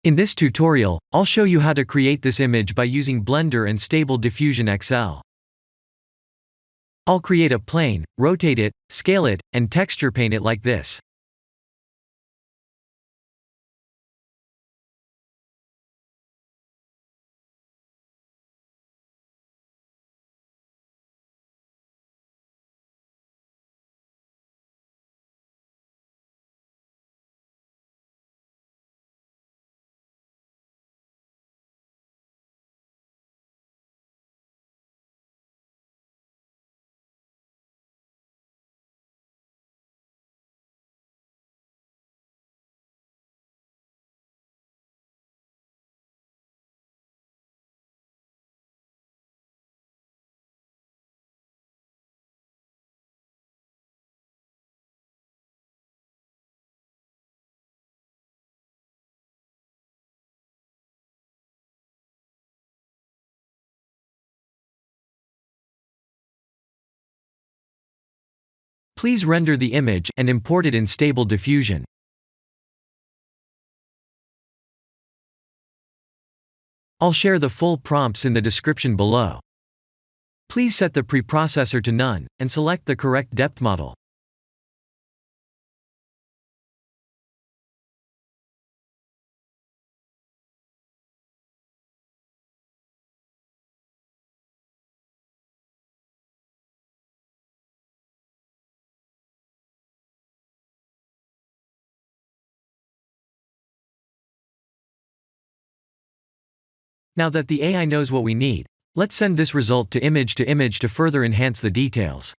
In this tutorial, I'll show you how to create this image by using Blender and Stable Diffusion XL. I'll create a plane, rotate it, scale it, and texture paint it like this. Please render the image and import it in Stable Diffusion. I'll share the full prompts in the description below. Please set the preprocessor to none, and select the correct depth model. Now that the AI knows what we need, let's send this result to image to further enhance the details.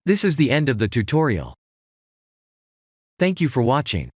This is the end of the tutorial. Thank you for watching.